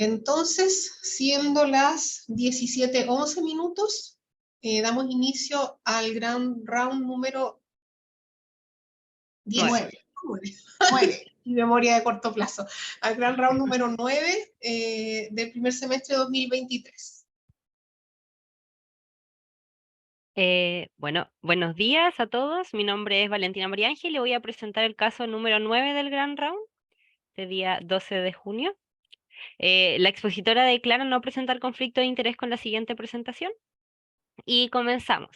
Entonces, siendo las 17:11 minutos, damos inicio al Grand Round número 19. Mi memoria de corto plazo. Al Grand Round número 9 del primer semestre de 2023. Bueno, buenos días a todos. Mi nombre es Valentina María Ángel y voy a presentar el caso número 9 del Grand Round, de día 12 de junio. La expositora declara no presentar conflicto de interés con la siguiente presentación y comenzamos.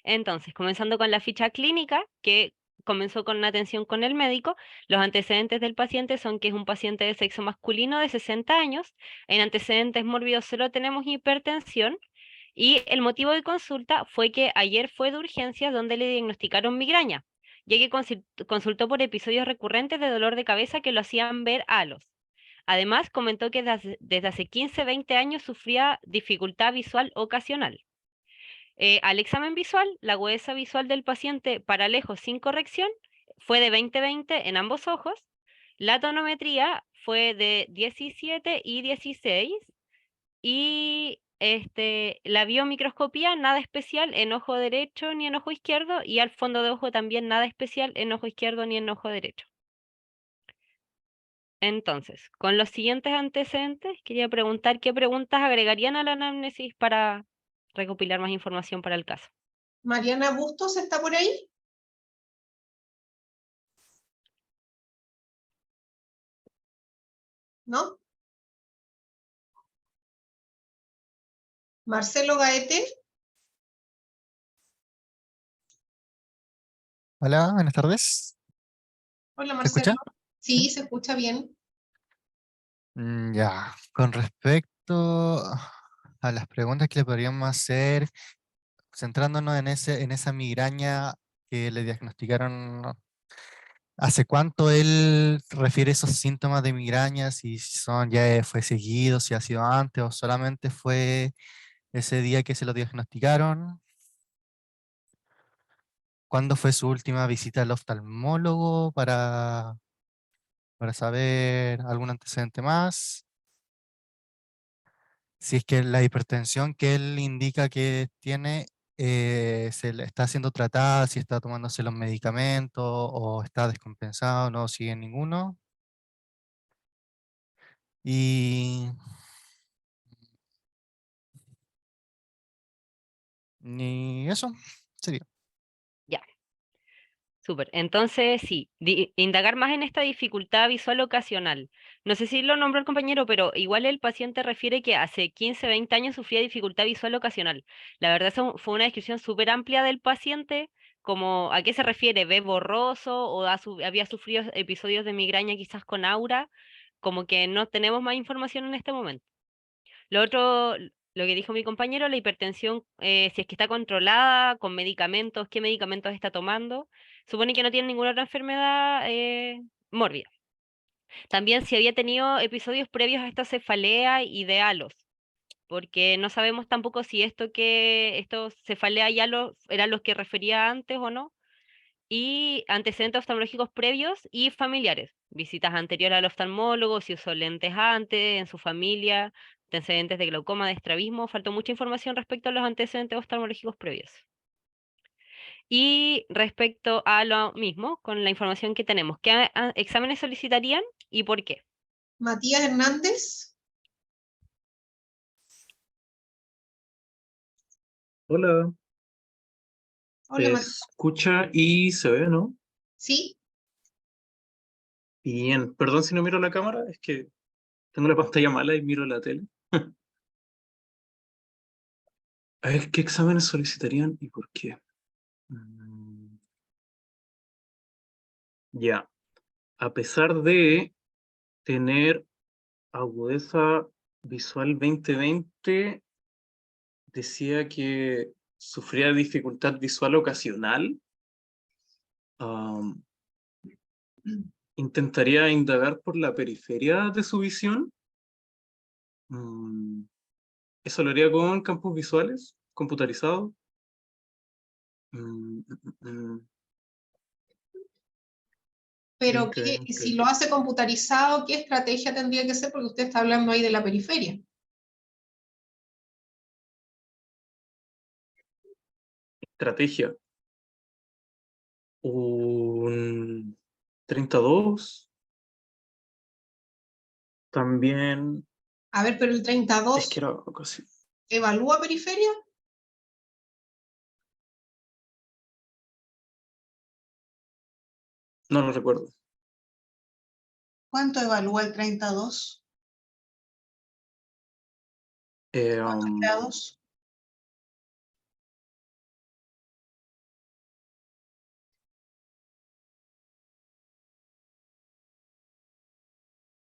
Entonces, comenzando con la ficha clínica, que comenzó con una atención con el médico. Los antecedentes del paciente son que es un paciente de sexo masculino de 60 años. En antecedentes mórbidos solo tenemos hipertensión. Y el motivo de consulta fue que ayer fue de urgencias donde le diagnosticaron migraña, ya que consultó por episodios recurrentes de dolor de cabeza que lo hacían ver halos. Además, comentó que desde hace 15-20 años sufría dificultad visual ocasional. Al examen visual, la agudeza visual del paciente para lejos sin corrección fue de 20/20 en ambos ojos. La tonometría fue de 17 y 16 y la biomicroscopía, nada especial en ojo derecho ni en ojo izquierdo, y al fondo de ojo también nada especial en ojo izquierdo ni en ojo derecho. Entonces, con los siguientes antecedentes, quería preguntar qué preguntas agregarían a la anamnesis para recopilar más información para el caso. Mariana Bustos, ¿está por ahí? ¿No? Marcelo Gaete. Hola, buenas tardes. Hola, ¿Se escucha? Marcelo. Sí. Sí, se escucha bien. Ya, con respecto a las preguntas que le podríamos hacer, centrándonos en esa migraña que le diagnosticaron, ¿hace cuánto él refiere esos síntomas de migraña? Si son, ya fue seguido, si ha sido antes o solamente fue ese día que se lo diagnosticaron. ¿Cuándo fue su última visita al oftalmólogo para saber algún antecedente más? Si es que la hipertensión que él indica que tiene se le está siendo tratada, si está tomándose los medicamentos o está descompensado, no sigue ninguno. Y ni eso sería. Ya, súper. Entonces, sí, indagar más en esta dificultad visual ocasional. No sé si lo nombró el compañero, pero igual el paciente refiere que hace 15-20 años sufría dificultad visual ocasional. La verdad, eso fue una descripción súper amplia del paciente, como a qué se refiere, ve borroso o había sufrido episodios de migraña quizás con aura, como que no tenemos más información en este momento. Lo otro, lo que dijo mi compañero, la hipertensión, si es que está controlada con medicamentos, qué medicamentos está tomando. Supone que no tiene ninguna otra enfermedad mórbida. También si había tenido episodios previos a esta cefalea y de halos, porque no sabemos tampoco si estos cefalea y halos eran los que refería antes o no. Y antecedentes oftalmológicos previos y familiares. Visitas anteriores al oftalmólogo, si usó lentes antes, en su familia, antecedentes de glaucoma, de estrabismo. Faltó mucha información respecto a los antecedentes oftalmológicos previos. Y respecto a lo mismo, con la información que tenemos, ¿qué exámenes solicitarían y por qué? Matías Hernández. Hola, Hola, se Matías. escucha y se ve, ¿no? Sí, Bien, perdón si no miro la cámara, es que tengo la pantalla mala y miro la tele. A ver, ¿qué exámenes solicitarían y por qué? Mm, Ya, a pesar de tener agudeza visual 20/20, decía que sufría dificultad visual ocasional. Am, Intentaría indagar por la periferia de su visión. Mm, Eso lo haría con campos visuales computarizados. Mm, mm, mm. Pero Ok, ok. si lo hace computarizado, ¿qué estrategia tendría que ser? Porque usted está hablando ahí de la periferia. Estrategia. Un 32. También. A ver, pero el Es 32 que era algo así. ¿evalúa periferia? No lo recuerdo. ¿Cuánto evalúa el 32 Eh, grados?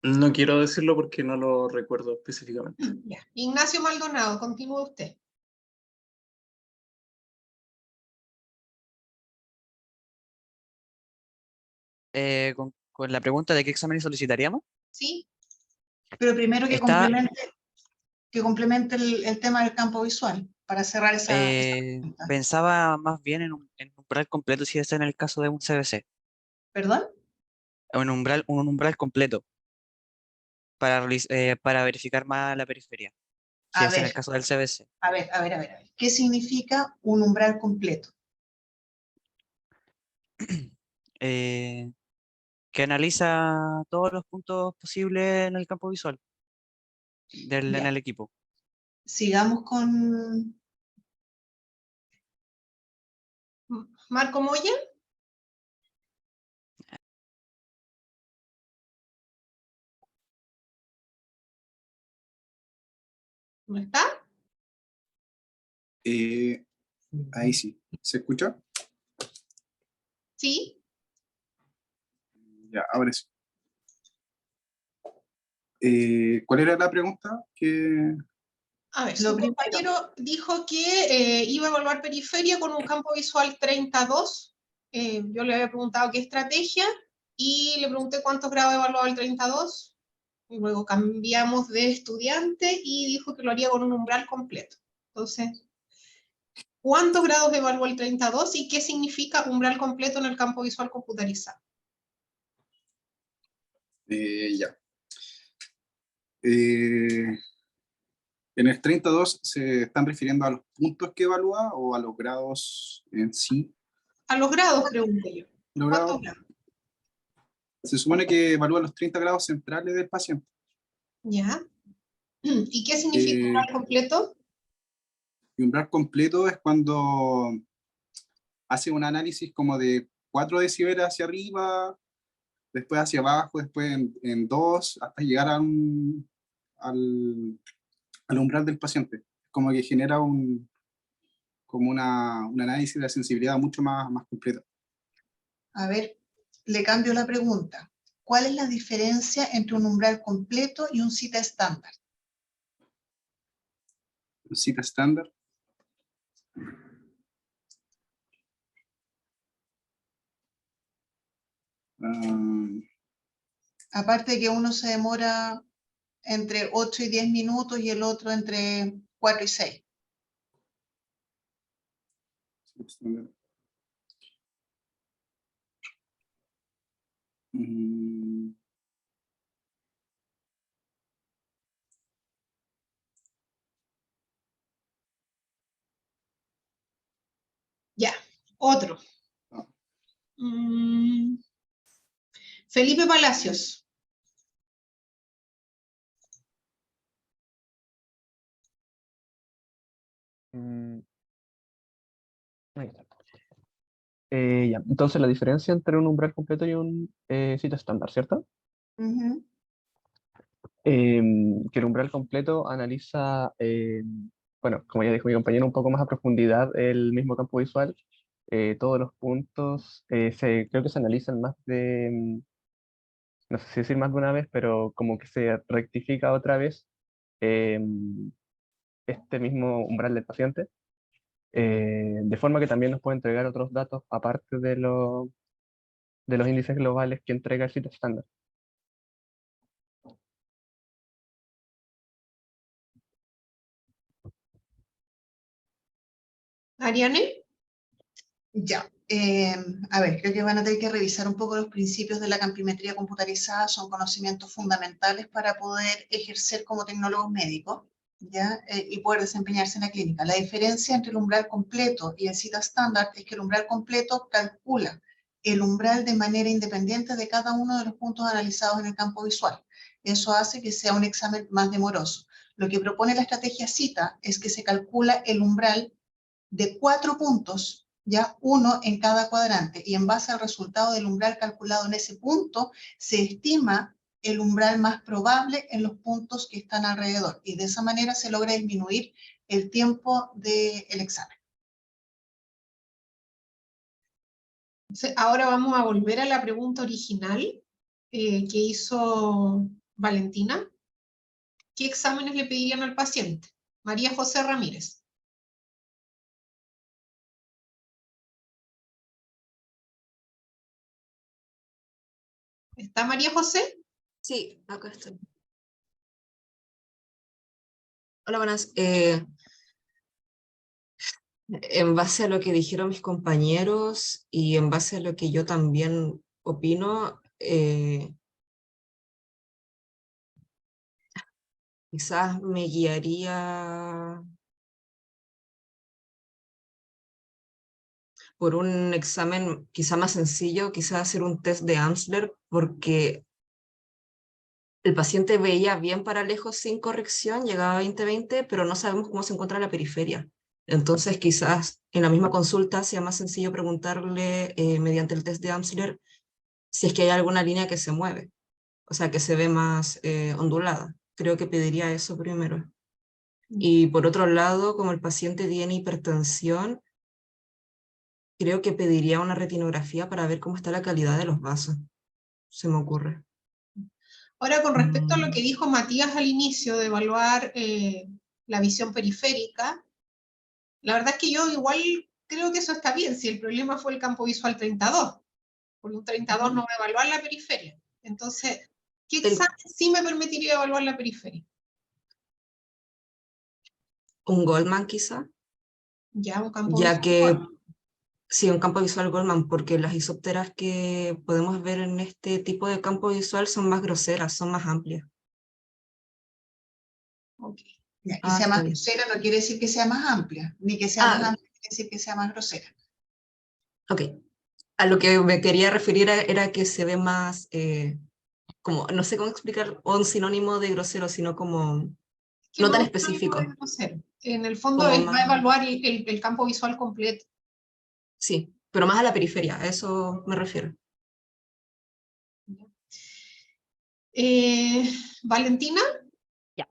no quiero decirlo porque no lo recuerdo específicamente. Ya. Ignacio Maldonado, continúe usted. Con la pregunta de qué exámenes solicitaríamos. ¿Sí? Pero primero Está, que complemente el tema del campo visual para cerrar esa pregunta. pensaba más bien en umbral completo si es en el caso de un CBC. ¿Perdón? Un umbral completo para verificar más la periferia, si A es en el ver, caso del CBC. a ver, a ver, a ver, a ver. ¿Qué significa un umbral completo? Eh, que analiza todos los puntos posibles en el campo visual en Ya. el equipo. Sigamos con... Marco Moya. ¿No está? Ahí sí. ¿Se escucha? Sí. Ya, ahora sí. ¿Cuál era la pregunta? A ver, Lo su primero. compañero dijo que iba a evaluar periferia con un campo visual 32. Yo le había preguntado qué estrategia y le pregunté cuántos grados evaluaba el 32. Y luego cambiamos de estudiante y dijo que lo haría con un umbral completo. Entonces, ¿cuántos grados evalúa el 32 y qué significa umbral completo en el campo visual computarizado? Ya. En el 32 se están refiriendo a los puntos que evalúa o a los grados en sí. A los grados, pregunté yo. Los ¿Cuántos grados, grados? se supone que evalúa los 30 grados centrales del paciente. ¿Ya? ¿Y qué significa umbral completo? Y umbral completo es cuando hace un análisis como de 4 decibeles hacia arriba, después hacia abajo, después en 2, hasta llegar al umbral del paciente. Como que genera como un análisis de la sensibilidad mucho más completo. A ver, le cambio la pregunta. ¿Cuál es la diferencia entre un umbral completo y un cita estándar? Cita estándar. Aparte de que uno se demora entre 8 y 10 minutos y el otro entre 4 y 6. Estándar. Mm, Ya, otro. Ah. Felipe Palacios. Ahí está. Ya. Entonces la diferencia entre un umbral completo y un sitio estándar, ¿cierto? Ujú. Que el umbral completo analiza, bueno, como ya dijo mi compañero, un poco más a profundidad el mismo campo visual. Todos los puntos creo que se analizan más no sé si decir más de una vez, pero como que se rectifica otra vez este mismo umbral del paciente, de forma que también nos puede entregar otros datos aparte de los índices globales que entrega el sitio estándar. Ariane. Ya. A ver, creo que van a tener que revisar un poco los principios de la campimetría computarizada, son conocimientos fundamentales para poder ejercer como tecnólogos médicos, ¿ya? Y poder desempeñarse en la clínica. La diferencia entre el umbral completo y el CITA estándar es que el umbral completo calcula el umbral de manera independiente de cada uno de los puntos analizados en el campo visual. Eso hace que sea un examen más demoroso. Lo que propone la estrategia CITA es que se calcula el umbral de 4 puntos, ya uno en cada cuadrante, y en base al resultado del umbral calculado en ese punto, se estima el umbral más probable en los puntos que están alrededor, y de esa manera se logra disminuir el tiempo del examen. Entonces, ahora vamos a volver a la pregunta original que hizo Valentina. ¿Qué exámenes le pedirían al paciente? María José Ramírez. ¿Está María José? Sí, acá estoy. Hola, buenas. En base a lo que dijeron mis compañeros y en base a lo que yo también opino, quizás me guiaría por un examen quizá más sencillo, quizás hacer un test de Amsler, porque el paciente veía bien para lejos sin corrección, llegaba a 20/20, pero no sabemos cómo se encuentra la periferia. Entonces, quizás en la misma consulta sea más sencillo preguntarle mediante el test de Amsler si es que hay alguna línea que se mueve, o sea, que se ve más ondulada. Creo que pediría eso primero. Y por otro lado, como el paciente tiene hipertensión, creo que pediría una retinografía para ver cómo está la calidad de los vasos. Se me ocurre. Ahora, con respecto a lo que dijo Matías al inicio de evaluar la visión periférica, la verdad es que yo igual creo que eso está bien, si el problema fue el campo visual 32, porque un 32 no va a evaluar la periferia. Entonces, ¿qué examen sí me permitiría evaluar la periferia? Un Goldman quizá, Ya, un campo ya visual. que sí, un campo visual Goldman, porque las isópteras que podemos ver en este tipo de campo visual son más groseras, son más amplias. Ok. Ya, que sea está más bien. grosera no quiere decir que sea más amplia, ni que sea más amplia quiere decir que sea más grosera. Ok. A lo que me quería referir era que se ve más, como, no sé cómo explicar, un sinónimo de grosero, sino como, Que no tan no es específico. algo de grosero. En el fondo Como él va a más, evaluar el campo visual completo. sí, pero más a la periferia, a eso me refiero. Valentina. Ya.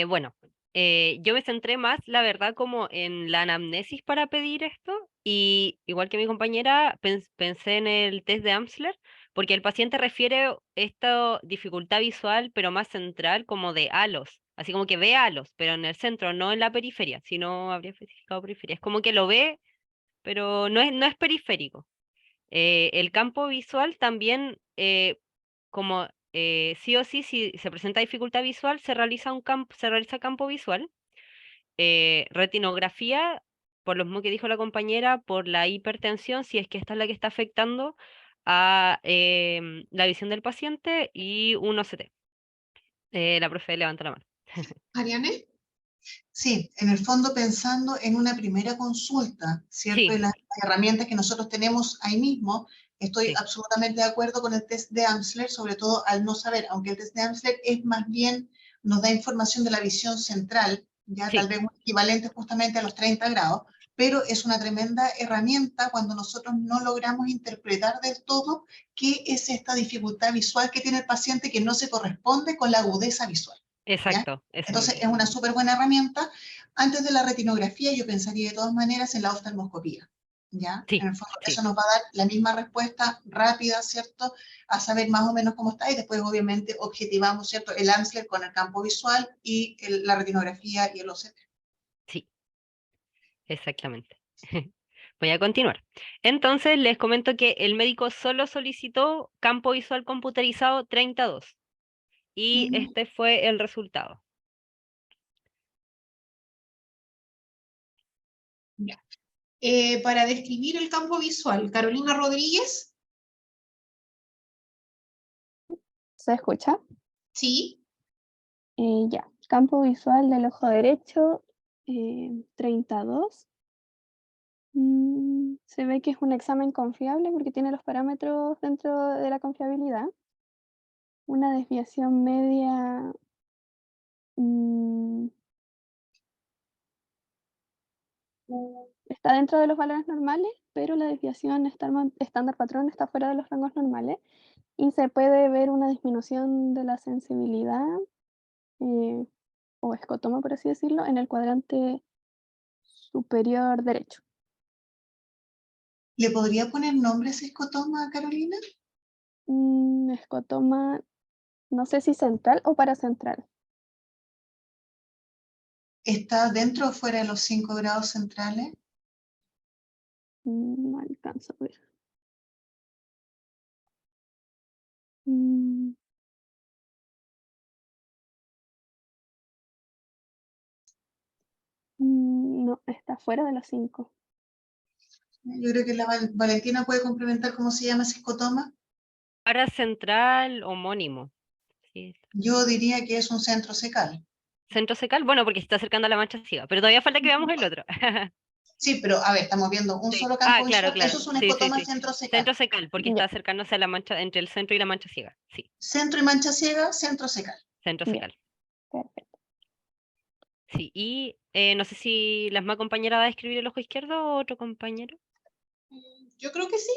Bueno, yo me centré más, la verdad, como en la anamnesis para pedir esto, y igual que mi compañera, pensé en el test de Amsler, porque el paciente refiere esta dificultad visual, pero más central, como de halos, así como que ve halos, pero en el centro, no en la periferia, si no habría especificado periferia. Es como que lo ve, pero no es periférico. El campo visual también, como sí o sí, si se presenta dificultad visual, se realiza campo visual. Retinografía, por lo mismo que dijo la compañera, por la hipertensión, si es que esta es la que está afectando a la visión del paciente, y un OCT. La profe levanta la mano. Ariane. Sí, en el fondo pensando en una primera consulta, ¿cierto? Y Sí, las herramientas que nosotros tenemos ahí mismo, estoy sí, absolutamente de acuerdo con el test de Amsler, sobre todo al no saber, aunque el test de Amsler es más bien, nos da información de la visión central, ya tal sí, vez un equivalente justamente a los 30 grados, pero es una tremenda herramienta cuando nosotros no logramos interpretar del todo qué es esta dificultad visual que tiene el paciente que no se corresponde con la agudeza visual. ¿Ya? exacto, eso Entonces mismo. es una súper buena herramienta. Antes de la retinografía yo pensaría de todas maneras en la oftalmoscopía, ¿ya? En Sí, el fondo eso sí. nos va a dar la misma respuesta rápida, ¿cierto? A saber más o menos cómo está y después obviamente objetivamos, ¿cierto? El Amsler con el campo visual y la retinografía y el OCT. Sí, exactamente. Voy a continuar. Entonces, les comento que el médico solo solicitó campo visual computarizado 32 y este fue el resultado. Ya. Para describir el campo visual, Carolina Rodríguez, ¿Se escucha? sí, Ya, campo visual del ojo derecho, 32. Se ve que es un examen confiable porque tiene los parámetros dentro de la confiabilidad. Una desviación media mm, está dentro de los valores normales, pero la desviación estándar patrón está fuera de los rangos normales y se puede ver una disminución de la sensibilidad eh, o escotoma, por así decirlo, en el cuadrante superior derecho. ¿Le podría poner nombre a ese escotoma, Carolina? Escotoma, no sé si central o paracentral. ¿Está dentro o fuera de los 5 grados centrales? No alcanzo a ver. Mm, no, está fuera de los 5. Yo creo que la Valentina puede complementar cómo se llama ese escotoma. Paracentral homónimo. Sí. Yo diría que es un centro secal. Centro secal, bueno, porque se está acercando a la mancha ciega, pero todavía falta que veamos el otro. Sí, pero a ver, estamos viendo un Sí. solo campo Claro, visual. claro. Eso es un Sí, sí, escotoma sí. centro secal. Centro secal, porque está acercándose a la mancha, entre el centro y la mancha ciega. Sí, Centro y mancha ciega, centro secal. centro Bien. secal. Perfecto. Sí, y no sé si la misma compañera va a escribir el ojo izquierdo o otro compañero. yo creo que sí.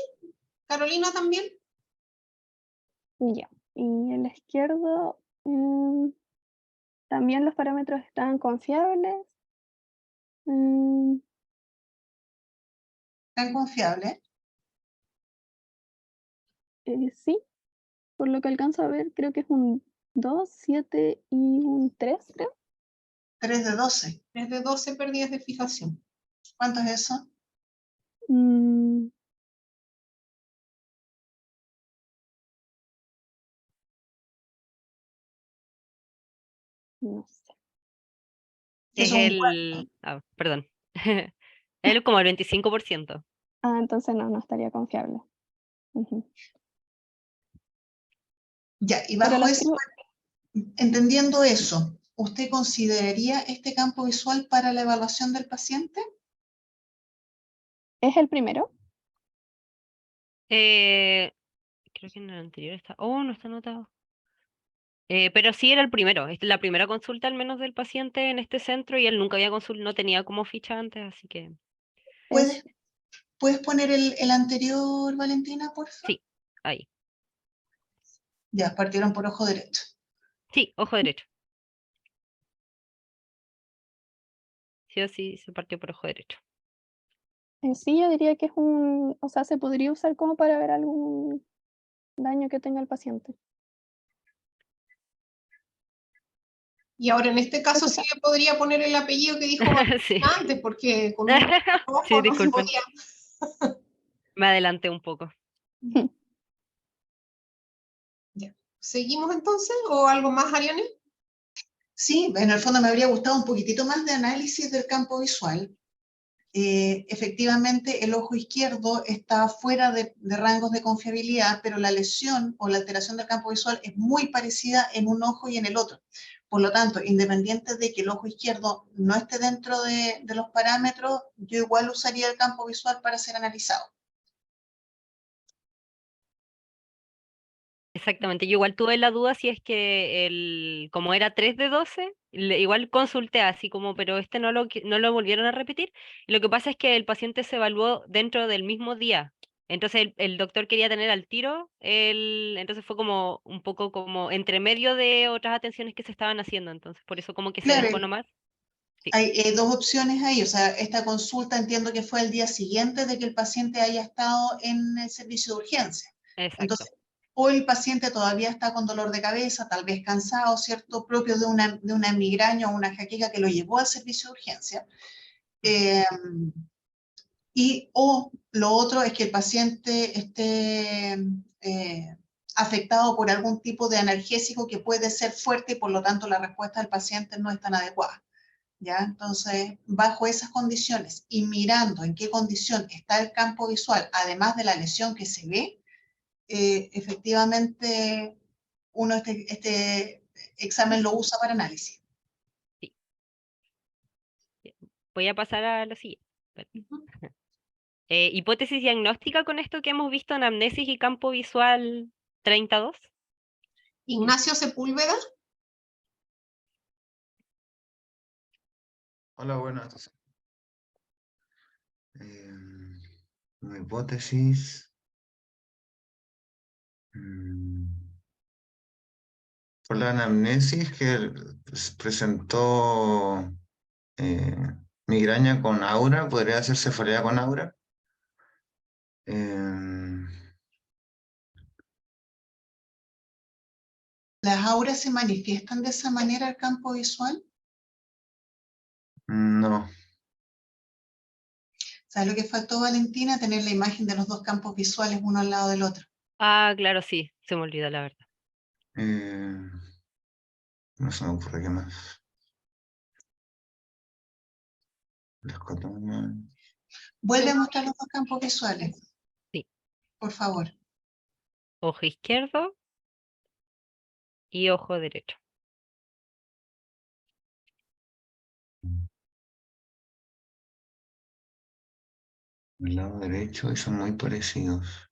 Carolina también. Ya. Y el izquierdo, también los parámetros están confiables. Mm, ¿Tan confiable? sí, por lo que alcanzo a ver, creo que es un 2, 7 y un 3, creo. 3 de 12. Es de 12 pérdidas de fijación. ¿Cuánto es eso? Mm, no sé. Es Eso es un el... perdón. Es como el 25%. Entonces no estaría confiable. Ujú. Ya, y Pero bajo lo eso, escribo- entendiendo eso, ¿usted consideraría este campo visual para la evaluación del paciente? ¿Es el primero? Creo que en el anterior está... Oh, no está anotado. Pero sí era el primero. Es la primera consulta al menos del paciente en este centro y él nunca había consultado, no tenía como ficha antes, así que ¿Puedes, ¿puedes poner el anterior, Valentina, por favor? sí, ahí. Ya, partieron por ojo derecho. Sí, ojo derecho. Sí o sí se partió por ojo derecho. Sí, yo diría que es o sea, se podría usar como para ver algún daño que tenga el paciente. Y ahora en este caso sí le podría poner el apellido que dijo Sí. antes, porque con un ojo Sí, no se disculpen. podía. Me adelanté un poco. Ya. ¿Seguimos entonces o algo más, Ariane? Sí, en el fondo me habría gustado un poquitito más de análisis del campo visual. Efectivamente, el ojo izquierdo está fuera de rangos de confiabilidad, pero la lesión o la alteración del campo visual es muy parecida en un ojo y en el otro. Por lo tanto, independiente de que el ojo izquierdo no esté dentro de los parámetros, yo igual usaría el campo visual para ser analizado. Exactamente. Yo igual tuve la duda si es que como era 3 de 12, igual consulté así como, pero no lo volvieron a repetir. Y lo que pasa es que el paciente se evaluó dentro del mismo día. Entonces el doctor quería tener al tiro, entonces fue como un poco como entre medio de otras atenciones que se estaban haciendo. Entonces por eso como que se Claro, dejó nomás. Sí, hay dos opciones ahí, o sea, esta consulta entiendo que fue el día siguiente de que el paciente haya estado en el servicio de urgencia. exacto. Entonces, o el paciente todavía está con dolor de cabeza, tal vez cansado, ¿cierto? Propio de una migraña o una jaqueca que lo llevó al servicio de urgencia. O lo otro es que el paciente esté afectado por algún tipo de analgésico que puede ser fuerte y por lo tanto la respuesta del paciente no es tan adecuada. ¿Ya? Entonces, bajo esas condiciones y mirando en qué condición está el campo visual, además de la lesión que se ve, efectivamente uno este examen lo usa para análisis. Sí. Voy a pasar a la siguiente. Hipótesis diagnóstica con esto que hemos visto en amnesis y campo visual 32. Ignacio Sepúlveda. Hola, buenas. Una hipótesis. Por la anamnesis que presentó migraña con aura, podría ser cefalea con aura. ¿Las auras se manifiestan de esa manera al campo visual? No. ¿Sabes lo que faltó, Valentina? Tener la imagen de los dos campos visuales uno al lado del otro. Ah, claro, sí, se me olvidó la verdad. No se me ocurre qué más. Escotoma. Vuelve a mostrar los dos campos visuales. Sí. Por favor. Ojo izquierdo y ojo derecho. El lado derecho y son muy parecidos.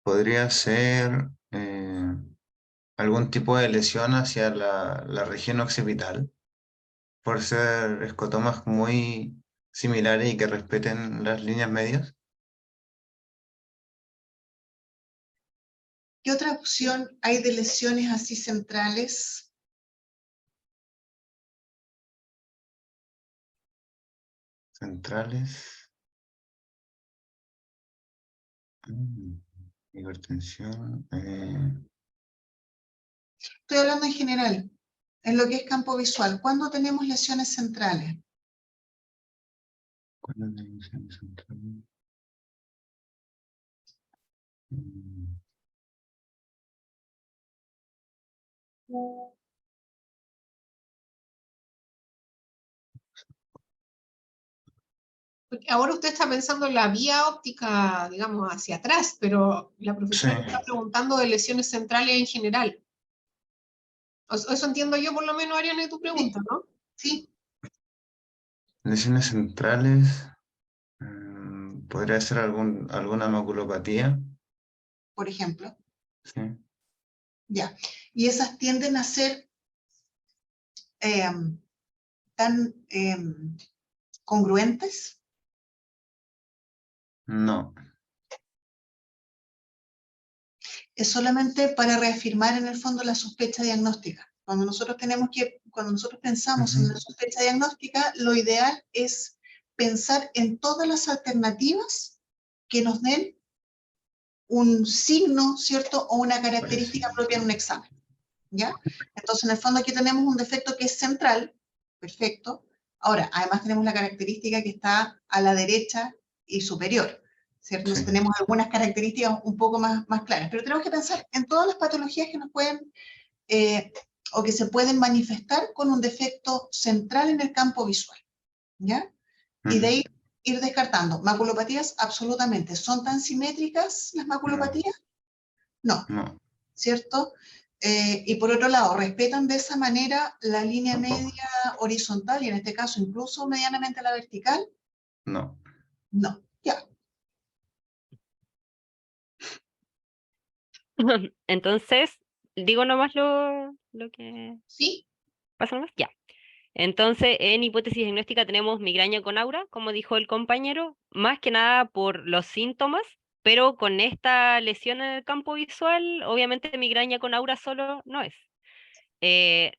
Podría ser algún tipo de lesión hacia la región occipital, por ser escotomas muy similares y que respeten las líneas medias. ¿Qué otra opción hay de lesiones así centrales? Centrales. Hipertensión. Estoy hablando en general, en lo que es campo visual. ¿Cuándo tenemos lesiones centrales? ¿Cuándo es la lesión central? Porque ahora usted está pensando en la vía óptica, digamos, hacia atrás, pero la profesora Sí. está preguntando de lesiones centrales en general. Eso entiendo yo, por lo menos, Ariana, de tu pregunta, ¿no? Sí. Lesiones centrales. Podría ser alguna maculopatía. Por ejemplo. Sí. Ya. Y esas tienden a ser tan congruentes. No. Es solamente para reafirmar en el fondo la sospecha diagnóstica. Cuando nosotros pensamos en la sospecha diagnóstica, lo ideal es pensar en todas las alternativas que nos den un signo, ¿cierto? O una característica propia en un examen, ¿ya? Entonces, en el fondo aquí tenemos un defecto que es central, perfecto. Ahora, además tenemos la característica que está a la derecha y superior, ¿cierto? Entonces tenemos algunas características un poco más claras, pero tenemos que pensar en todas las patologías que nos pueden, o que se pueden manifestar con un defecto central en el campo visual, ¿ya? Y de ahí ir descartando. Maculopatías, absolutamente. ¿Son tan simétricas las maculopatías? No. No. ¿Cierto? Y por otro lado, respetan de esa manera la línea media horizontal y en este caso incluso medianamente la vertical. No. No, ya. Entonces, digo nomás lo que... Sí. ¿Pasa nomás? Ya. Entonces, en hipótesis diagnóstica tenemos migraña con aura, como dijo el compañero, más que nada por los síntomas, pero con esta lesión en el campo visual, obviamente migraña con aura solo no es.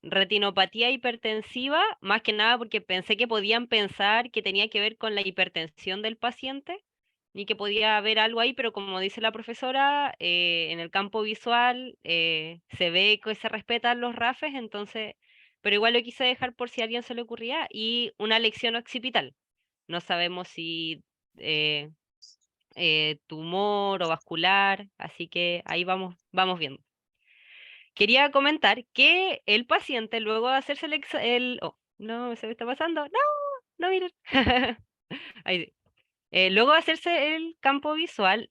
Retinopatía hipertensiva, más que nada porque pensé que podían pensar que tenía que ver con la hipertensión del paciente, ni que podía haber algo ahí, pero como dice la profesora, en el campo visual se ve que se respetan los RAFes, entonces, pero igual lo quise dejar por si a alguien se le ocurría, y una lección occipital. No sabemos si tumor o vascular, así que ahí vamos viendo. quería comentar que el paciente, luego de hacerse oh, no, se me está pasando. No, no, miren. Ahí sí. Luego de hacerse el campo visual,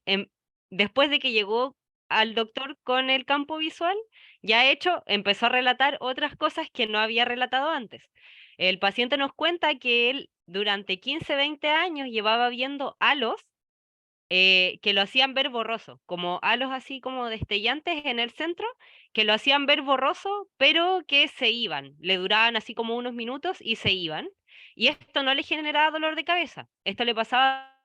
después de que llegó al doctor con el campo visual, ya hecho, empezó a relatar otras cosas que no había relatado antes. El paciente nos cuenta que él durante 15, 20 años llevaba viendo halos que lo hacían ver borroso, como halos así como destellantes en el centro, que lo hacían ver borroso, pero que se iban, le duraban así como unos minutos y se iban. Y esto no le generaba dolor de cabeza, esto le pasaba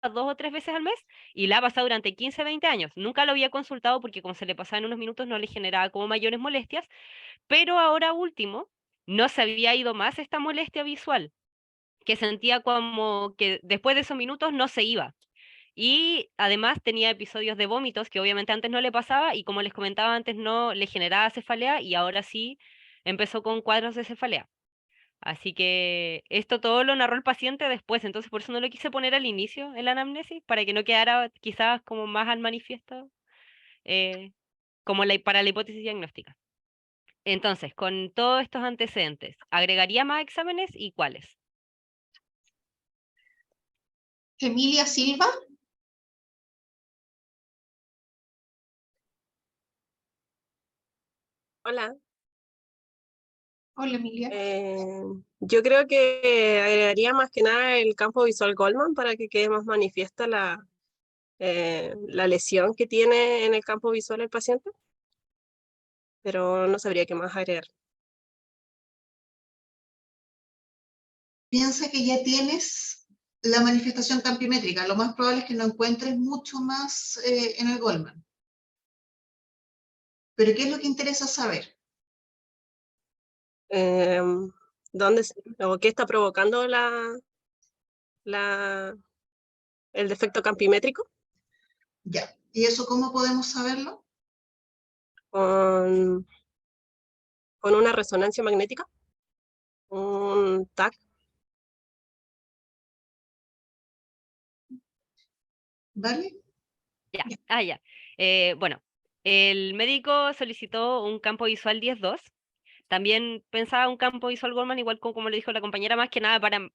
2 o 3 veces al mes y le ha pasado durante 15, 20 años. Nunca lo había consultado porque como se le pasaba en unos minutos no le generaba como mayores molestias, pero ahora último no se había ido más esta molestia visual, que sentía como que después de esos minutos no se iba. Y además tenía episodios de vómitos que obviamente antes no le pasaba y como les comentaba antes no le generaba cefalea y ahora sí empezó con cuadros de cefalea. Así que esto todo lo narró el paciente después, entonces por eso no lo quise poner al inicio en la anamnesis, para que no quedara quizás como más al manifiesto eh, como para la hipótesis diagnóstica. Entonces, con todos estos antecedentes, ¿agregaría más exámenes y cuáles? Emilia Silva. Hola. Hola, Emilia. Yo creo que agregaría más que nada el campo visual Goldman para que quede más manifiesta la lesión que tiene en el campo visual el paciente, pero no sabría qué más agregar. Piensa que ya tienes la manifestación campimétrica. Lo más probable es que no encuentres mucho más en el Goldman. Pero ¿qué es lo que interesa saber? O qué está provocando el defecto campimétrico? Ya. ¿Y eso cómo podemos saberlo? Con una resonancia magnética, un TAC. ¿Vale? Ya, ya. Bueno, el médico solicitó un campo visual 10-2. También pensaba un campo visual Goldman, igual como le dijo la compañera, más que nada para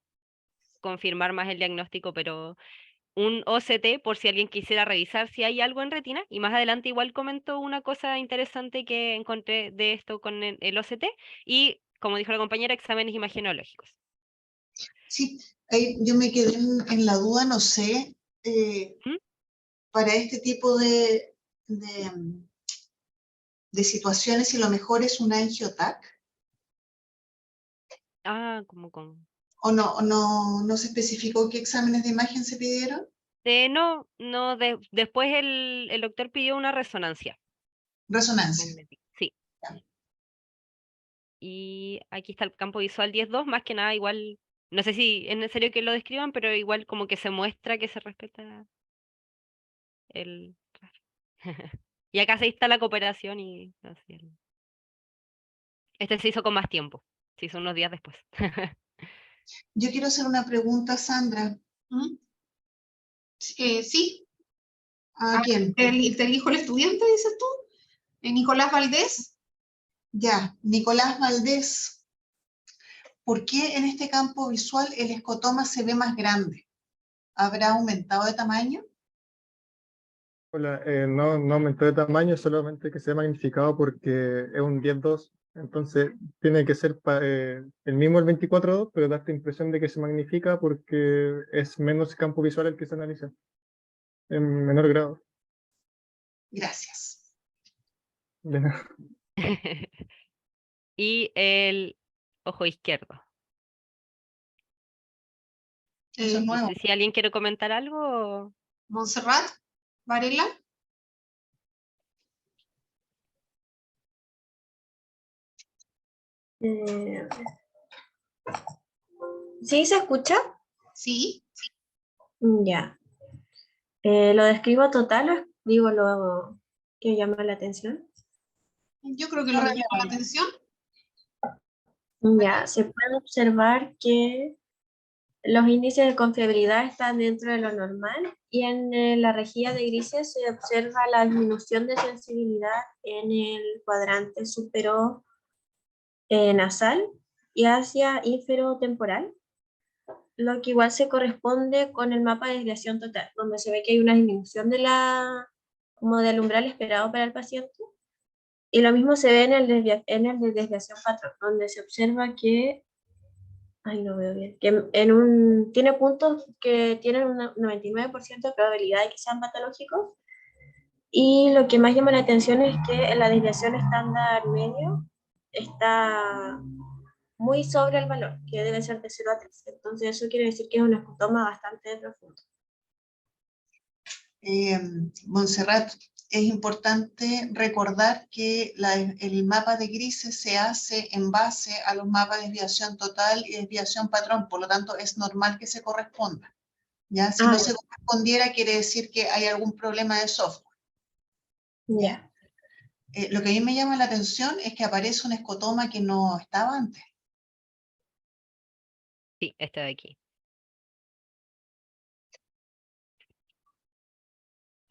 confirmar más el diagnóstico, pero un OCT por si alguien quisiera revisar si hay algo en retina. Y más adelante igual comentó una cosa interesante que encontré de esto con el OCT y, como dijo la compañera, exámenes imagenológicos. Sí, ahí yo me quedé en la duda, no sé, para este tipo de situaciones si lo mejor es un angiotac. Ah, como con... ¿O no se especificó qué exámenes de imagen se pidieron? No, después el doctor pidió una resonancia. Resonancia. Magnética, sí. Y aquí está el campo visual 10-2, más que nada igual, no sé si es necesario que lo describan, pero igual como que se muestra que se respeta el... Y acá se está la cooperación y así este se hizo con más tiempo, se hizo unos días después. Yo quiero hacer una pregunta, Sandra. Sí. ¿A quién? ¿Te elijo el estudiante, dices tú? ¿Nicolás Valdés? Ya, Nicolás Valdés. ¿Por qué en este campo visual el escotoma se ve más grande? ¿Habrá aumentado de tamaño? Hola, no aumentó de tamaño, solamente que se ha magnificado porque es un 10-2, entonces tiene que ser el mismo el 24-2, pero da esta impresión de que se magnifica porque es menos campo visual el que se analiza, en menor grado. Gracias. De nada. Y el ojo izquierdo. Eso es No nuevo. sé si alguien quiere comentar algo. Montserrat Varela. ¿Sí se escucha? Sí. Ya. ¿Lo describo total o escribo lo que llama la atención? Yo creo que lo que llama la atención. Ya, se puede observar que Los índices de confiabilidad están dentro de lo normal y en la rejilla de grises se observa la disminución de sensibilidad en el cuadrante superior nasal y hacia inferotemporal, lo que igual se corresponde con el mapa de desviación total, donde se ve que hay una disminución como del umbral esperado para el paciente. Y lo mismo se ve en el de desviación patrón, donde se observa que, ay, no veo bien, que tiene puntos que tienen un 99% de probabilidad de que sean patológicos. Y lo que más llama la atención es que en la desviación estándar medio está muy sobre el valor, que debe ser de 0 a 3. Entonces eso quiere decir que es un escotoma bastante profundo. Montserrat, es importante recordar que el mapa de grises se hace en base a los mapas de desviación total y desviación patrón, por lo tanto es normal que se corresponda. ¿Ya? Si no se correspondiera, quiere decir que hay algún problema de software. Ya. Lo que a mí me llama la atención es que aparece un escotoma que no estaba antes. Sí, este de aquí.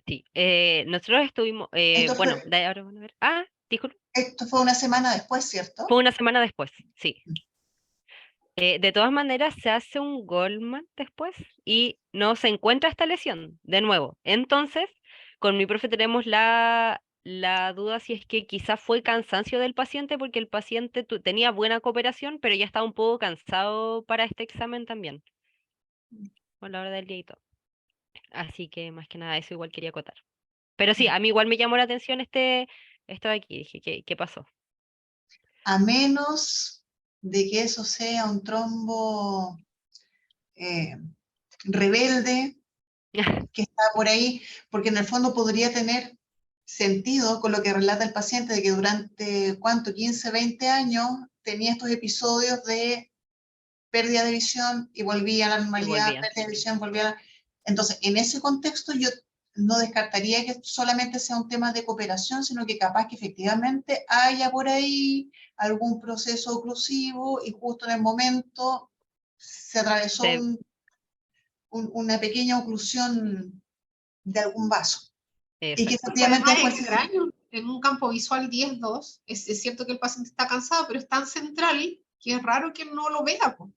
Sí, nosotros estuvimos, Esto bueno, fue- de ahora van a ver. Ah, disculpe. Esto fue una semana después, ¿cierto? Fue una semana después, sí. De todas maneras, se hace un Goldman después y no se encuentra esta lesión, de nuevo. Entonces, con mi profe tenemos la duda si es que quizás fue cansancio del paciente, porque el paciente tenía buena cooperación, pero ya estaba un poco cansado para este examen también, con la hora del día y todo. Así que más que nada eso igual quería acotar. Pero sí, a mí igual me llamó la atención esto de aquí, dije, ¿qué pasó? A menos de que eso sea un trombo rebelde que está por ahí, porque en el fondo podría tener sentido con lo que relata el paciente de que durante, ¿cuánto? 15, 20 años tenía estos episodios de pérdida de visión y volvía a la normalidad, volvía. pérdida de visión, volvía a la... Entonces, en ese contexto yo no descartaría que solamente sea un tema de cooperación, sino que capaz que efectivamente haya por ahí algún proceso oclusivo y justo en el momento se atravesó una pequeña oclusión de algún vaso. Y que Exacto. efectivamente Además después es extraño, en un campo visual 10-2, es cierto que el paciente está cansado, pero es tan central que es raro que no lo vea. Po.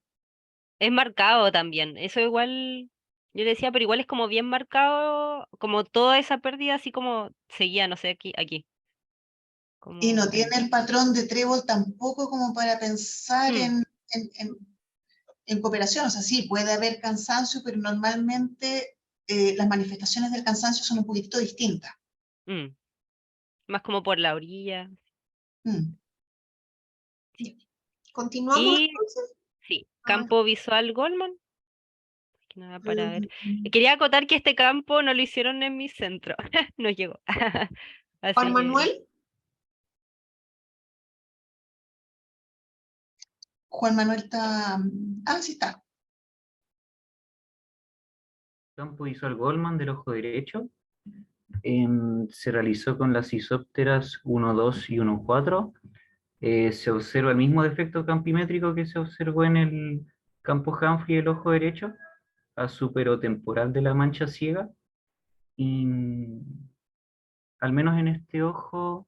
Es marcado también, eso igual, yo decía, pero igual es como bien marcado, como toda esa pérdida así como seguía, no sé, aquí. Y no Como tiene el patrón de trébol tampoco como para pensar en cooperación. O sea, sí, puede haber cansancio, pero normalmente las manifestaciones del cansancio son un poquitito distintas. Más como por la orilla. Continuamos Y entonces. sí, campo visual Goldman. Que nada para ver. Quería acotar que este campo no lo hicieron en mi centro, no llegó. Así Juan que- Manuel. Juan Manuel está... Ah, sí está. Campo visual Goldman del ojo derecho. Se realizó con las isópteras 1.2 y 1.4. Se observa el mismo defecto campimétrico que se observó en el campo Humphrey del ojo derecho, a superotemporal de la mancha ciega. Y al menos en este ojo,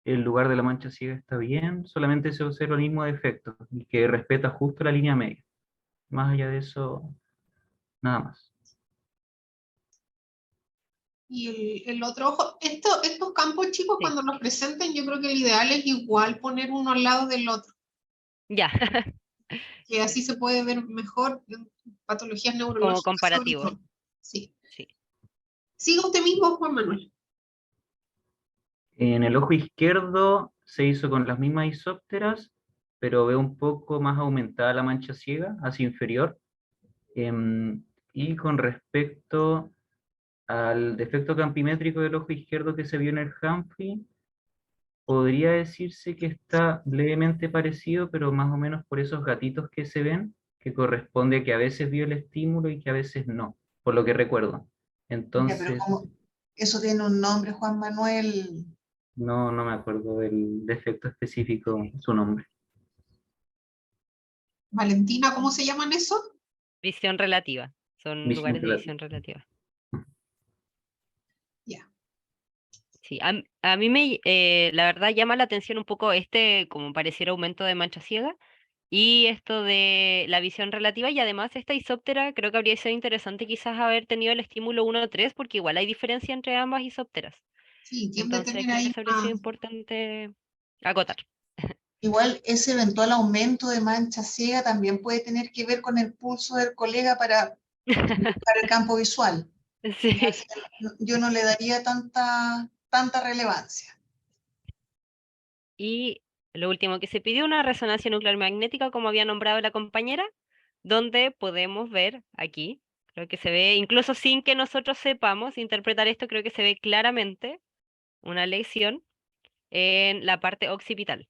el lugar de la mancha ciega está bien, solamente se observa el mismo defecto, y que respeta justo la línea media. Más allá de eso, nada más. Y el otro ojo, estos campos chicos cuando los presenten yo creo que el ideal es igual poner uno al lado del otro. Ya. Que así se puede ver mejor en patologías Como neurológicas. comparativo. Sobre todo. Sí. Sí. Siga usted mismo, Juan Manuel. En el ojo izquierdo se hizo con las mismas isópteras, pero veo un poco más aumentada la mancha ciega, hacia inferior. Y con respecto al defecto campimétrico del ojo izquierdo que se vio en el Humphrey, podría decirse que está levemente parecido, pero más o menos por esos gatitos que se ven, que corresponde a que a veces vio el estímulo y que a veces no, por lo que recuerdo. Ya, pero Entonces, como eso tiene un nombre, Juan Manuel. no me acuerdo del defecto específico, su nombre. Valentina, ¿cómo se llaman eso? Visión relativa. Son Visión lugares de relativa. visión relativa. Ya. Sí, a mí la verdad llama la atención un poco como pareciera aumento de mancha ciega, y esto de la visión relativa, y además esta isóptera creo que habría sido interesante quizás haber tenido el estímulo 1-3, porque igual hay diferencia entre ambas isópteras. Sí, tiende a Entonces tener creo que ahí eso habría sido una... importante acotar. Igual ese eventual aumento de mancha ciega también puede tener que ver con el pulso del colega para el campo visual. Sí. Yo no le daría tanta relevancia. Y lo último que se pidió, una resonancia nuclear magnética, como había nombrado la compañera, donde podemos ver aquí, creo que se ve, incluso sin que nosotros sepamos interpretar esto, creo que se ve claramente una lesión en la parte occipital.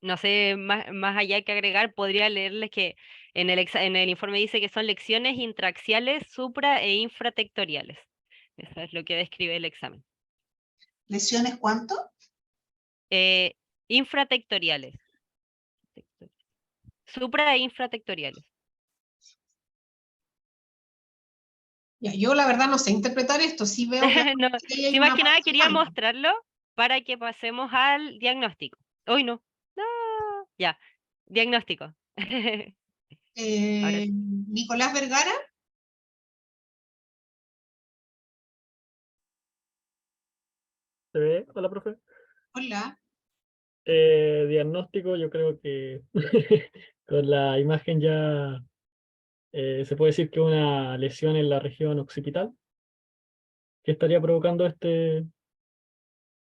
No sé, más allá que agregar, podría leerles que en el informe dice que son lecciones intraaxiales, supra e infratectoriales. Eso es lo que describe el examen. ¿Lesiones cuánto? Infratectoriales. Supra e infratectoriales. Ya, yo la verdad no sé interpretar esto, sí veo que No, ahí hay sí, más una que nada parte quería blanca. mostrarlo para que pasemos al diagnóstico. Hoy no. No, ya. Diagnóstico. Ahora sí. Nicolás Vergara. ¿Se ve? Hola, profe. Hola. Diagnóstico, yo creo que con la imagen ya se puede decir que una lesión en la región occipital que estaría provocando este,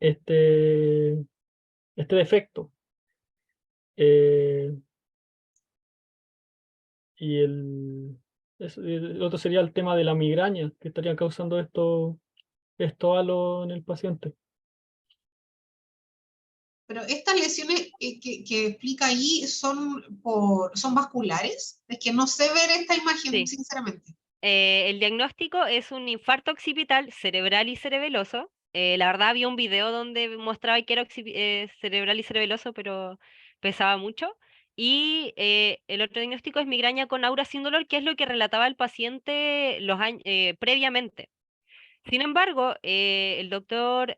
este defecto. Eh, y el otro sería el tema de la migraña que estaría causando esto halo en el paciente. Pero estas lesiones que explica ahí son vasculares. Es que no sé ver esta imagen, Sí. sinceramente. El diagnóstico es un infarto occipital cerebral y cerebeloso. La verdad había un video donde mostraba que era cerebral y cerebeloso, pero pesaba mucho. Y el otro diagnóstico es migraña con aura sin dolor, que es lo que relataba el paciente previamente. Sin embargo, el doctor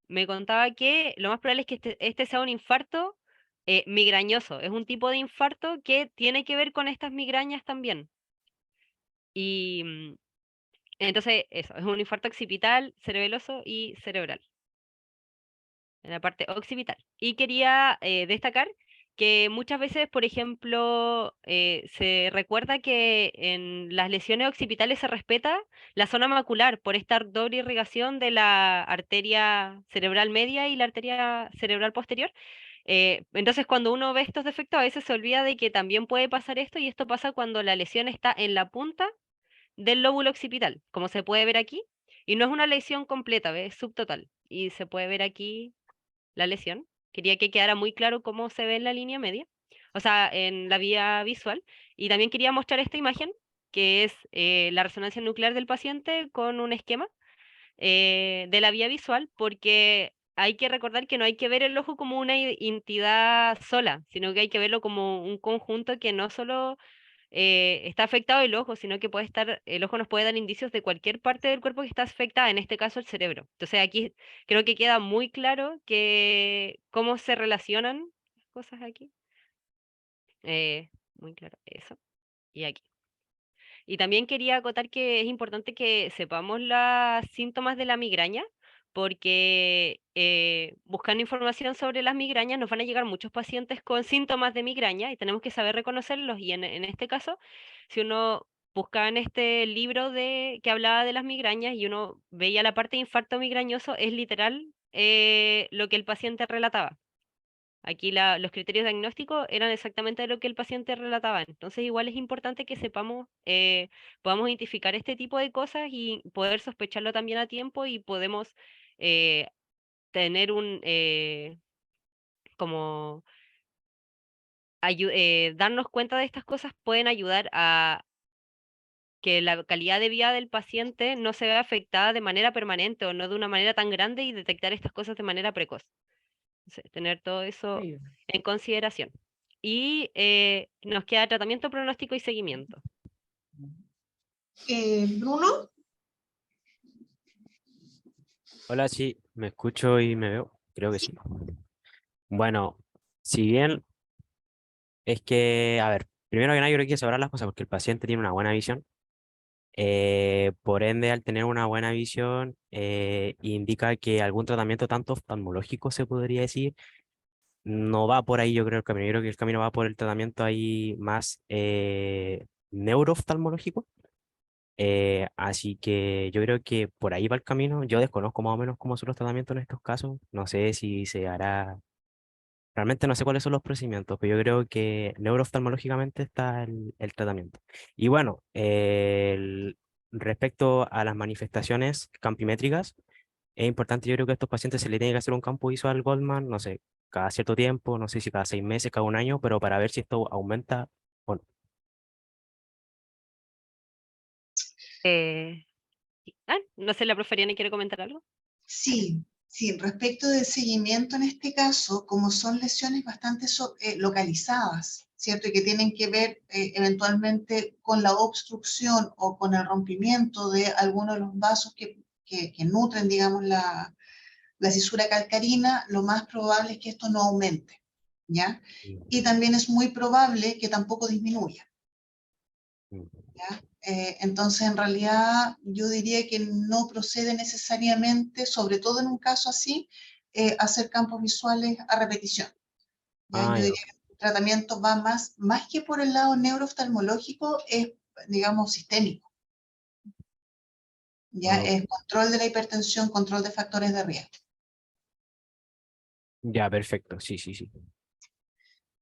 me contaba que lo más probable es que este sea un infarto migrañoso. Es un tipo de infarto que tiene que ver con estas migrañas también. Y entonces, eso, es un infarto occipital, cerebeloso y cerebral, en la parte occipital. Y quería destacar que muchas veces, por ejemplo, se recuerda que en las lesiones occipitales se respeta la zona macular por esta doble irrigación de la arteria cerebral media y la arteria cerebral posterior. Entonces, cuando uno ve estos defectos, a veces se olvida de que también puede pasar esto, y esto pasa cuando la lesión está en la punta del lóbulo occipital, como se puede ver aquí, y no es una lesión completa, ¿ves? Es subtotal, y se puede ver aquí la lesión. Quería que quedara muy claro cómo se ve en la línea media, o sea, en la vía visual, y también quería mostrar esta imagen, que es la resonancia nuclear del paciente con un esquema de la vía visual, porque hay que recordar que no hay que ver el ojo como una entidad sola, sino que hay que verlo como un conjunto que no solo está afectado el ojo, sino que el ojo nos puede dar indicios de cualquier parte del cuerpo que está afectada, en este caso el cerebro. Entonces aquí creo que queda muy claro cómo se relacionan las cosas aquí. Muy claro, eso. Y aquí. Y también quería acotar que es importante que sepamos los síntomas de la migraña, porque buscando información sobre las migrañas nos van a llegar muchos pacientes con síntomas de migraña y tenemos que saber reconocerlos. Y en este caso, si uno buscaba en este libro que hablaba de las migrañas y uno veía la parte de infarto migrañoso, es literal lo que el paciente relataba. Aquí los criterios diagnósticos eran exactamente lo que el paciente relataba. Entonces, igual es importante que sepamos, podamos identificar este tipo de cosas y poder sospecharlo también a tiempo, y podemos tener como darnos cuenta de estas cosas pueden ayudar a que la calidad de vida del paciente no se vea afectada de manera permanente o no de una manera tan grande, y detectar estas cosas de manera precoz. Entonces, tener todo eso en consideración. y nos queda tratamiento, pronóstico y seguimiento. Bruno. Hola, sí, me escucho y me veo, creo que sí. Bueno, si bien es que, a ver, primero que nada yo creo que hay que separar las cosas porque el paciente tiene una buena visión. Por ende, al tener una buena visión, indica que algún tratamiento tanto oftalmológico, se podría decir, no va por ahí, yo creo el camino. Yo creo que el camino va por el tratamiento ahí más neurooftalmológico. Así que yo creo que por ahí va el camino. Yo desconozco más o menos cómo son los tratamientos en estos casos. No sé si se hará. Realmente no sé cuáles son los procedimientos, pero yo creo que neurooftalmológicamente está el tratamiento. Y bueno, respecto a las manifestaciones campimétricas, es importante, yo creo que a estos pacientes se le tiene que hacer un campo visual Goldman, no sé, cada cierto tiempo, no sé si cada 6 meses, cada un año, pero para ver si esto aumenta o no. No sé, la profe Ariane quiere comentar algo. Sí, sí, respecto del seguimiento en este caso, como son lesiones bastante localizadas, ¿cierto? Y que tienen que ver eventualmente con la obstrucción o con el rompimiento de alguno de los vasos que nutren, digamos, la cisura calcarina, lo más probable es que esto no aumente, ¿ya? Y también es muy probable que tampoco disminuya, ¿ya? Entonces, en realidad, yo diría que no procede necesariamente, sobre todo en un caso así, hacer campos visuales a repetición. ¿Ya? Yo Ya. diría que el tratamiento va más que por el lado neurooftalmológico, es, digamos, sistémico. Ya es control de la hipertensión, control de factores de riesgo. Ya, perfecto, sí, sí, sí.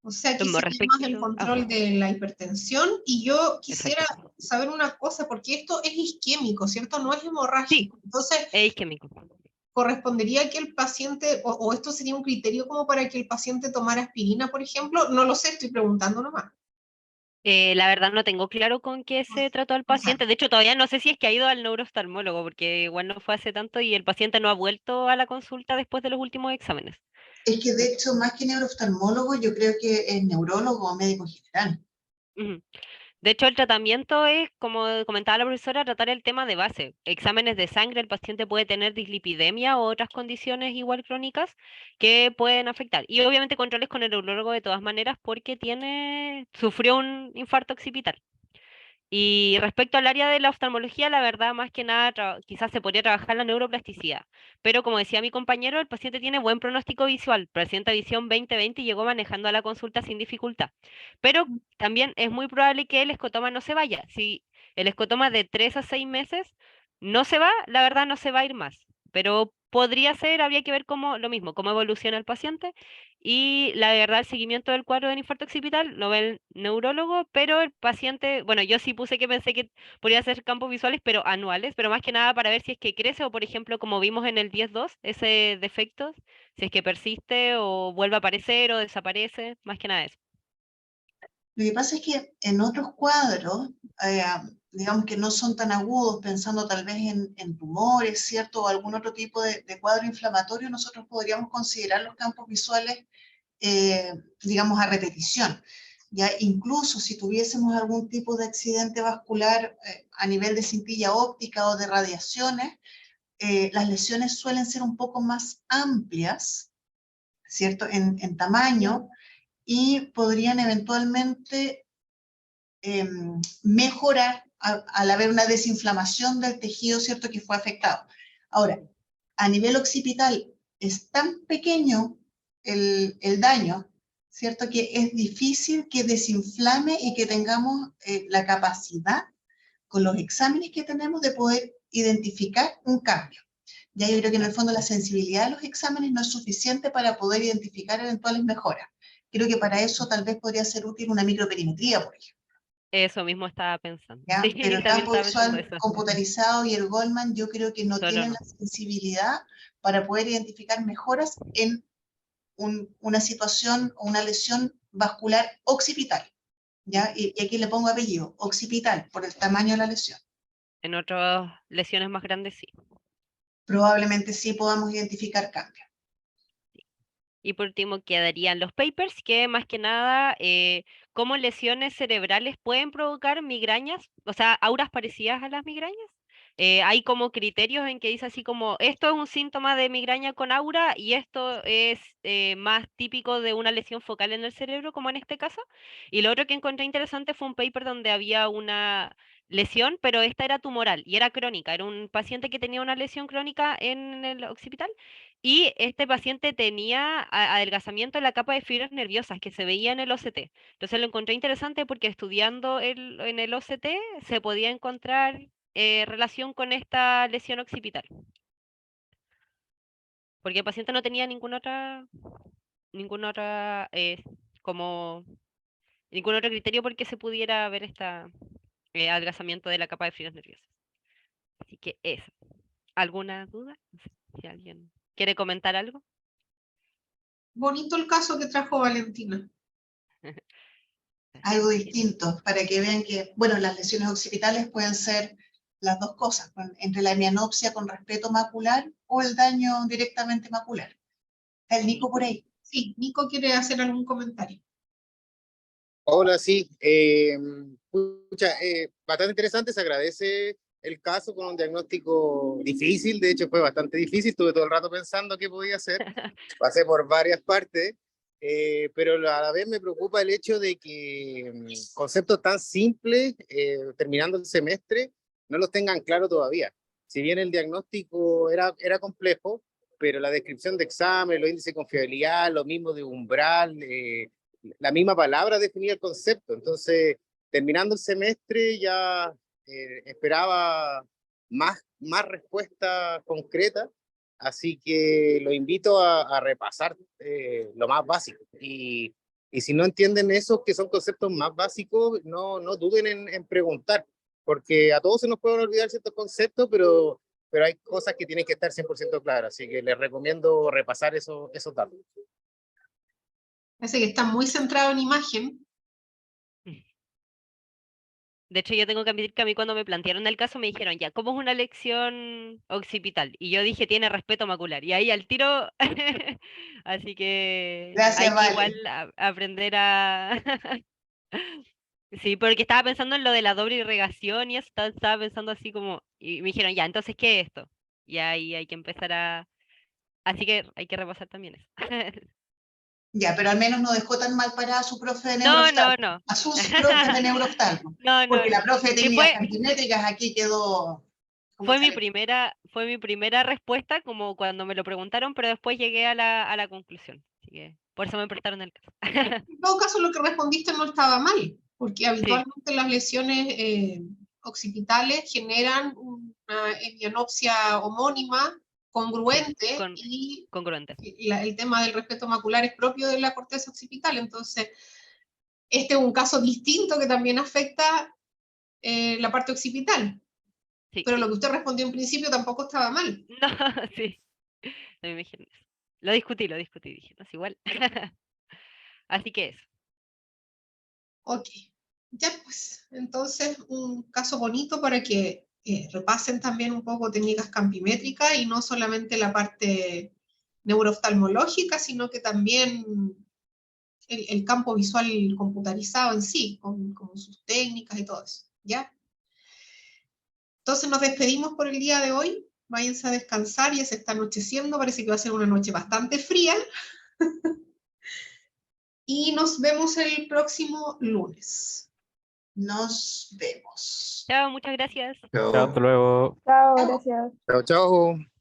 O sea, aquí Como sería más el control de la hipertensión. Y yo quisiera saber una cosa, porque esto es isquémico, ¿cierto? No es hemorrágico. Entonces, es isquémico. ¿correspondería que el paciente, o esto sería un criterio como para que el paciente tomara aspirina, por ejemplo? No lo sé, estoy preguntando nomás. La verdad no tengo claro con qué se trató al paciente. De hecho, todavía no sé si es que ha ido al neurooftalmólogo, porque igual no fue hace tanto y el paciente no ha vuelto a la consulta después de los últimos exámenes. Es que de hecho, más que neurooftalmólogo, yo creo que es neurólogo o médico general. Ujú. De hecho, el tratamiento es, como comentaba la profesora, tratar el tema de base. Exámenes de sangre, el paciente puede tener dislipidemia o otras condiciones igual crónicas que pueden afectar. Y obviamente controles con el neurólogo de todas maneras porque sufrió un infarto occipital. Y respecto al área de la oftalmología, la verdad, más que nada, quizás se podría trabajar la neuroplasticidad. Pero como decía mi compañero, el paciente tiene buen pronóstico visual, presenta visión 20/20 y llegó manejando a la consulta sin dificultad. Pero también es muy probable que el escotoma no se vaya. Si el escotoma de 3 a 6 meses no se va, la verdad no se va a ir más. Pero podría ser, habría que ver lo mismo, cómo evoluciona el paciente. Y la verdad, el seguimiento del cuadro de infarto occipital lo ve el neurólogo, pero el paciente, bueno, yo sí puse que pensé que podría ser campos visuales, pero anuales, pero más que nada para ver si es que crece o, por ejemplo, como vimos en el 10.2, ese defecto, si es que persiste o vuelve a aparecer o desaparece, más que nada eso. Lo que pasa es que en otros cuadros, digamos que no son tan agudos, pensando tal vez en tumores, ¿cierto? O algún otro tipo de cuadro inflamatorio, nosotros podríamos considerar los campos visuales, digamos, a repetición. Ya incluso si tuviésemos algún tipo de accidente vascular a nivel de cintilla óptica o de radiaciones, las lesiones suelen ser un poco más amplias, ¿cierto? En tamaño, y podrían eventualmente mejorar al haber una desinflamación del tejido, ¿cierto?, que fue afectado. Ahora, a nivel occipital es tan pequeño el daño, ¿cierto?, que es difícil que desinflame y que tengamos la capacidad, con los exámenes que tenemos, de poder identificar un cambio. Ya yo creo que en el fondo la sensibilidad de los exámenes no es suficiente para poder identificar eventuales mejoras. Creo que para eso tal vez podría ser útil una microperimetría, por ejemplo. Eso mismo estaba pensando. ¿Ya? Sí, Pero el también campo estaba pensando visual eso. computarizado y el Goldman yo creo que no Solo tienen no. la sensibilidad para poder identificar mejoras en una situación o una lesión vascular occipital. ¿Ya? Y aquí le pongo apellido, occipital, por el tamaño de la lesión. En otras lesiones más grandes sí. Probablemente sí podamos identificar cambios. Y por último quedarían los papers, que más que nada, cómo lesiones cerebrales pueden provocar migrañas, o sea, auras parecidas a las migrañas. Hay como criterios en que dice así como, esto es un síntoma de migraña con aura y esto es más típico de una lesión focal en el cerebro, como en este caso. Y lo otro que encontré interesante fue un paper donde había una lesión, pero esta era tumoral y era crónica. Era un paciente que tenía una lesión crónica en el occipital y este paciente tenía adelgazamiento en la capa de fibras nerviosas que se veía en el OCT. Entonces lo encontré interesante porque estudiando en el OCT se podía encontrar relación con esta lesión occipital. Porque el paciente no tenía ninguna otra, como ningún otro criterio por qué se pudiera ver esta adelgazamiento de la capa de fibras nerviosas. Así que eso. ¿Alguna duda? No sé si alguien quiere comentar algo. Bonito el caso que trajo Valentina. Algo distinto, para que vean que, bueno, las lesiones occipitales pueden ser las dos cosas, entre la hemianopsia con respeto macular o el daño directamente macular. ¿Está el Nico por ahí? Sí, Nico quiere hacer algún comentario. Hola, sí. Bastante interesante, se agradece el caso con un diagnóstico difícil, de hecho fue bastante difícil, estuve todo el rato pensando qué podía hacer, pasé por varias partes, pero a la vez me preocupa el hecho de que conceptos tan simples, terminando el semestre, no los tengan claro todavía. Si bien el diagnóstico era complejo, pero la descripción de examen, los índices de confiabilidad, lo mismo de umbral, la misma palabra definía el concepto. Entonces, terminando el semestre ya esperaba más respuesta concreta, así que lo invito a repasar lo más básico. Y si no entienden esos que son conceptos más básicos, no duden en preguntar, porque a todos se nos pueden olvidar ciertos conceptos, pero hay cosas que tienen que estar 100% claras, así que les recomiendo repasar esos datos. Parece que está muy centrado en imagen. De hecho, yo tengo que admitir que a mí cuando me plantearon el caso me dijeron, ya, ¿cómo es una lección occipital? Y yo dije, tiene respeto macular. Y ahí al tiro, así que Gracias, hay que Vale. igual aprender a... Sí, porque estaba pensando en lo de la doble irrigación y eso, estaba pensando así como... Y me dijeron, ya, entonces, ¿qué es esto? Y ahí hay que empezar a... Así que hay que repasar también eso. Ya, pero al menos no dejó tan mal parada a su profe de No, neuroftalmo. no. A sus profes de neuroftalmo. No. Porque la profe de Sí, técnicas cantimétricas aquí quedó... fue mi primera respuesta, como cuando me lo preguntaron, pero después llegué a la conclusión. Así que por eso me prestaron el caso. En todo caso, lo que respondiste no estaba mal, porque habitualmente las lesiones occipitales generan una hemianopsia homónima, congruente, y congruente. el tema del respeto macular es propio de la corteza occipital. Entonces, este es un caso distinto que también afecta la parte occipital. Sí. Pero lo que usted respondió en principio tampoco estaba mal. No, sí. No me imagino eso. Lo discutí, dije, no es igual. Así que eso. Ok. Ya pues, entonces un caso bonito para que repasen también un poco técnicas campimétricas y no solamente la parte neurooftalmológica, sino que también el campo visual computarizado en sí, con sus técnicas y todo eso, ¿ya? Entonces nos despedimos por el día de hoy. Váyanse a descansar, ya se está anocheciendo, parece que va a ser una noche bastante fría. Y nos vemos el próximo lunes. Nos vemos. Chao, muchas gracias. Chao, hasta luego. Chao, gracias. Chao, chao.